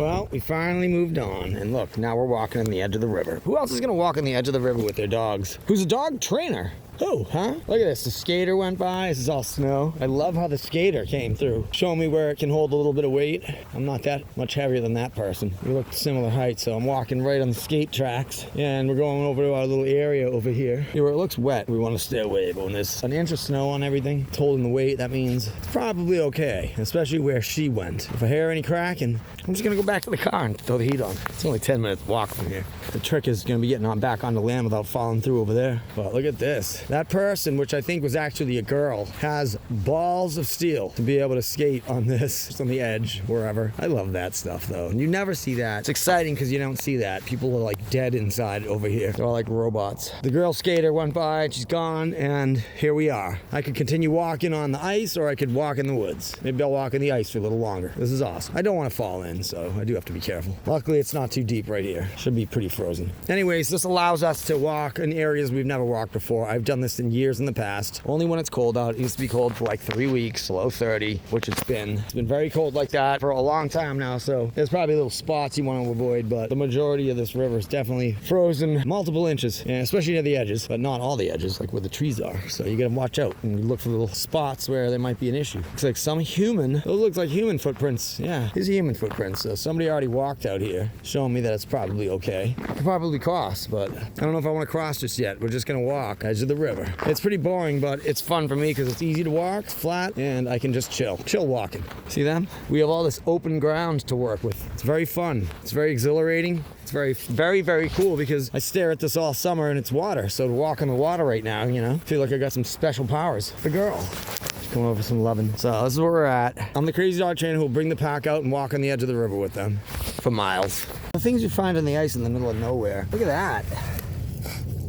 Well, we finally moved on, and look, now we're walking on the edge of the river. Who else is gonna walk on the edge of the river with their dogs? Who's a dog trainer? Who, huh? Look at this, the skater went by. This is all snow. I love how the skater came through, showing me where it can hold a little bit of weight. I'm not that much heavier than that person. We look similar height, so I'm walking right on the skate tracks, and we're going over to our little area over here. Here where it looks wet, we want to stay away, but when there's an inch of snow on everything, it's holding the weight, that means it's probably okay, especially where she went. If I hear any cracking, I'm just gonna go back to the car and throw the heat on. It's only 10 minutes walk from here. The trick is gonna be getting on back on the land without falling through over there. But look at this. That person, which I think was actually a girl, has balls of steel to be able to skate on this, just on the edge, wherever. I love that stuff though. And you never see that. It's exciting because you don't see that. People are like dead inside over here. They're all like robots. The girl skater went by, she's gone, and here we are. I could continue walking on the ice or I could walk in the woods. Maybe I'll walk in the ice for a little longer. This is awesome. I don't want to fall in, so I do have to be careful. Luckily, it's not too deep right here. Should be pretty frozen. Anyways, this allows us to walk in areas we've never walked before. I've done this in years in the past. Only when it's cold out. It used to be cold for like 3 weeks, low 30, which it's been. It's been very cold like that for a long time now, so there's probably little spots you want to avoid, but the majority of this river is definitely frozen multiple inches, and especially near the edges, but not all the edges, like where the trees are. So you gotta watch out and look for little spots where there might be an issue. Looks like some human, those looks like human footprints. Yeah, these are human footprints. So somebody already walked out here, showing me that it's probably okay. I could probably cross, but I don't know if I want to cross just yet. We're just gonna walk edge of the river. It's pretty boring, but it's fun for me because it's easy to walk, it's flat, and I can just chill walking. See them? We have all this open ground to work with. It's very fun. It's very exhilarating. It's very, very, very cool because I stare at this all summer and it's water. So to walk on the water right now, you know, feel like I got some special powers. The girl. Come over some loving. So this is where we're at. I'm the crazy dog trainer who will bring the pack out and walk on the edge of the river with them for miles. The things you find on the ice in the middle of nowhere. Look at that.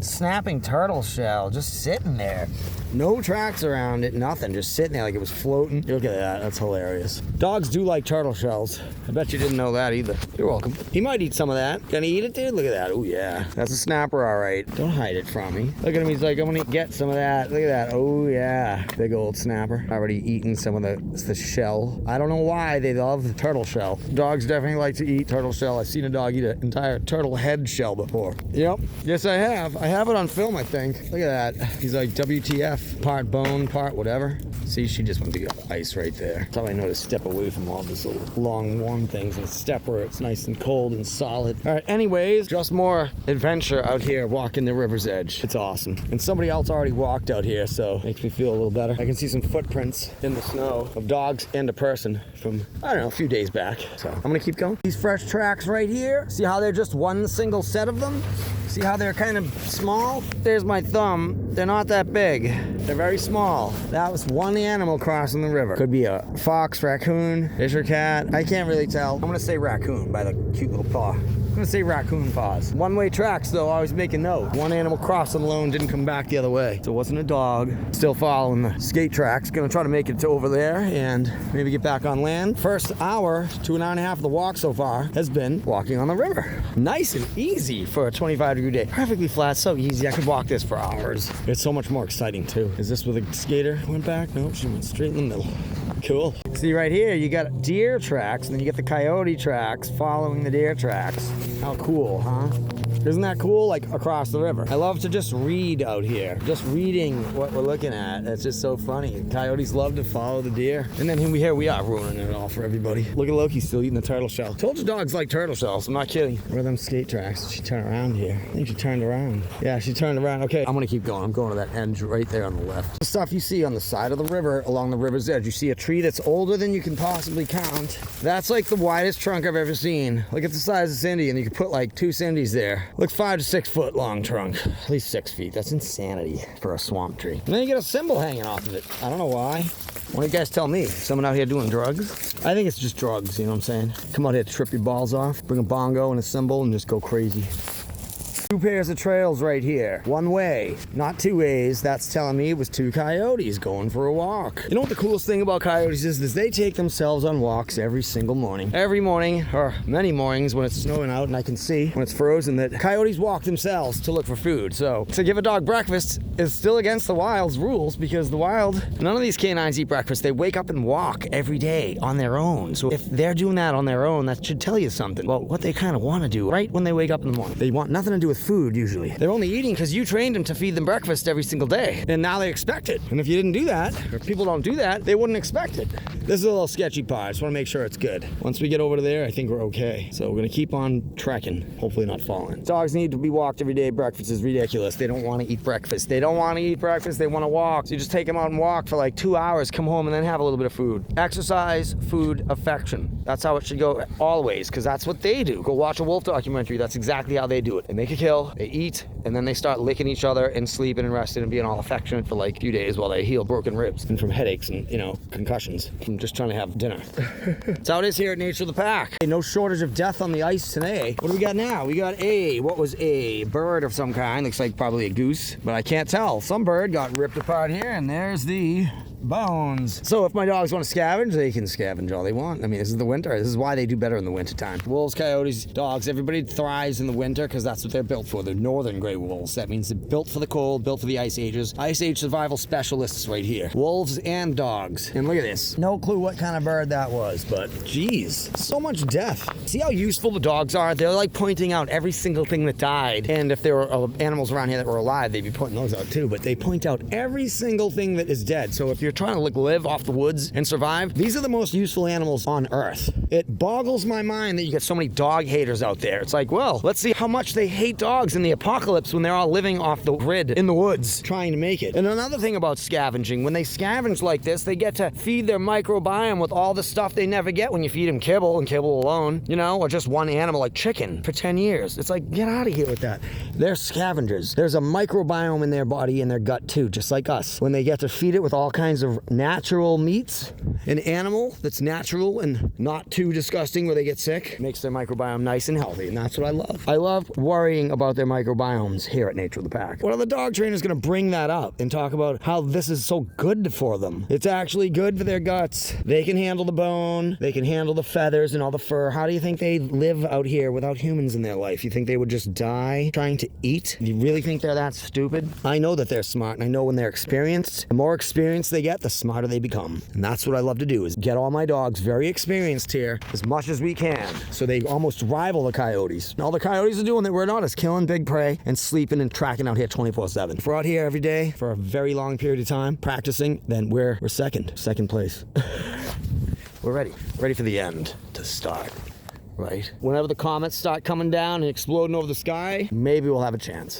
Snapping turtle shell just sitting there. No tracks around it, nothing, just sitting there like it was floating. Look at that, that's hilarious. Dogs do like turtle shells. I bet you didn't know that either. You're welcome. He might eat some of that. Gonna eat it, dude? Look at that. Oh yeah, that's a snapper, all right. Don't hide it from me. Look at him, he's like, I'm gonna get some of that. Look at that, oh yeah. Big old snapper. Already eaten some of the shell. I don't know why they love the turtle shell. Dogs definitely like to eat turtle shell. I've seen a dog eat an entire turtle head shell before. Yep, yes I have. I have it on film, I think. Look at that. He's like, WTF. Part bone, part whatever. See, she just went to get ice right there. That's how I know to step away from all this little long warm things and step where it's nice and cold and solid. All right, anyways, just more adventure out here walking the river's edge. It's awesome. And somebody else already walked out here, so makes me feel a little better. I can see some footprints in the snow of dogs and a person from, I don't know, a few days back. So I'm gonna keep going. These fresh tracks right here, see how they're just one single set of them? See how they're kind of small? There's my thumb. They're not that big. They're very small. That was one animal crossing the river. Could be a fox, raccoon, fish or cat. I can't really tell. I'm gonna say raccoon by the cute little paw. I'm gonna say raccoon paws. One-way tracks though, always make a note. One animal crossing alone, didn't come back the other way. So it wasn't a dog. Still following the skate tracks. Gonna try to make it to over there and maybe get back on land. First hour to an hour and a half of the walk so far has been walking on the river. Nice and easy for a 25-degree day. Perfectly flat, so easy. I could walk this for hours. It's so much more exciting too. Is this where the skater went back? Nope, she went straight in the middle. Cool. See right here, you got deer tracks, and then you get the coyote tracks following the deer tracks. How cool, huh? Isn't that cool? Like across the river. I love to just read out here. Just reading what we're looking at. It's just so funny. Coyotes love to follow the deer. And then here we are ruining it all for everybody. Look at Loki still eating the turtle shell. Told you dogs like turtle shells. I'm not kidding. Where are them skate tracks? Did she turn around here? I think she turned around. Yeah, she turned around. Okay, I'm gonna keep going. I'm going to that edge right there on the left. The stuff you see on the side of the river, along the river's edge. You see a tree that's older than you can possibly count. That's like the widest trunk I've ever seen. Look at the size of Cindy, and you could put like 2 Cindy's there. Look, 5 to 6 foot long trunk. At least 6 feet. That's insanity for a swamp tree. And then you get a symbol hanging off of it. I don't know why. Why don't you guys tell me? Someone out here doing drugs? I think it's just drugs, you know what I'm saying? Come out here to trip your balls off, bring a bongo and a cymbal and just go crazy. 2 pairs of trails right here. 1 way, not 2 ways. That's telling me it was 2 coyotes going for a walk. You know what the coolest thing about coyotes is they take themselves on walks every single morning. Every morning, or many mornings when it's snowing out and I can see when it's frozen that coyotes walk themselves to look for food. So to give a dog breakfast is still against the wild's rules, because the wild, none of these canines eat breakfast. They wake up and walk every day on their own. So if they're doing that on their own, that should tell you something about what they kind of want to do right when they wake up in the morning. They want nothing to do with food usually. They're only eating because you trained them to feed them breakfast every single day. And now they expect it. And if you didn't do that, or people don't do that, they wouldn't expect it. This is a little sketchy part. I just want to make sure it's good. Once we get over to there, I think we're okay. So we're going to keep on trekking, hopefully not falling. Dogs need to be walked every day. Breakfast is ridiculous. They don't want to eat breakfast. They don't want to eat breakfast. They want to walk. So you just take them out and walk for like 2 hours, come home, and then have a little bit of food. Exercise, food, affection. That's how it should go always, because that's what they do. Go watch a wolf documentary. That's exactly how they do it. They make a kill, they eat, and then they start licking each other and sleeping and resting and being all affectionate for like a few days while they heal broken ribs and from headaches and, you know, concussions from just trying to have dinner. That's how it is here at Nature of the Pack. No shortage of death on the ice today. What do we got now? We got what was a bird of some kind. Looks like probably a goose, but I can't tell. Some bird got ripped apart here, and there's the bones. So if my dogs want to scavenge, they can scavenge all they want. I mean, this is the winter. This is why they do better in the winter time. Wolves, coyotes, dogs, everybody thrives in the winter because that's what they're built for. They're northern gray wolves. That means they're built for the cold, built for the ice ages. Ice age survival specialists right here. Wolves and dogs. And look at this. No clue what kind of bird that was, but geez, so much death. See how useful the dogs are? They're like pointing out every single thing that died. And if there were animals around here that were alive, they'd be pointing those out too. But they point out every single thing that is dead. So if you're trying to live off the woods and survive, these are the most useful animals on Earth. It boggles my mind that you get so many dog haters out there. It's like, well, let's see how much they hate dogs in the apocalypse when they're all living off the grid in the woods trying to make it. And another thing about scavenging, when they scavenge like this, they get to feed their microbiome with all the stuff they never get when you feed them kibble and kibble alone, you know, or just one animal like chicken for 10 years. It's like, get out of here with that. They're scavengers. There's a microbiome in their body and their gut too, just like us. When they get to feed it with all kinds of natural meats, an animal that's natural and not too disgusting where they get sick, makes their microbiome nice and healthy, and that's what I love. I love worrying about their microbiomes here at Nature of the Pack. What other dog trainer is going to bring that up and talk about how this is so good for them? It's actually good for their guts. They can handle the bone, they can handle the feathers and all the fur. How do you think they live out here without humans in their life? You think they would just die trying to eat? You really think they're that stupid? I know that they're smart, and I know when they're experienced, the more experience they get, the smarter they become. And that's what I love to do, is get all my dogs very experienced here as much as we can, so they almost rival the coyotes. And all the coyotes are doing that we're not is killing big prey and sleeping and tracking out here 24/7. If we're out here every day for a very long period of time practicing, then we're second place. We're ready for the end to start, right? Whenever the comets start coming down and exploding over the sky, maybe we'll have a chance.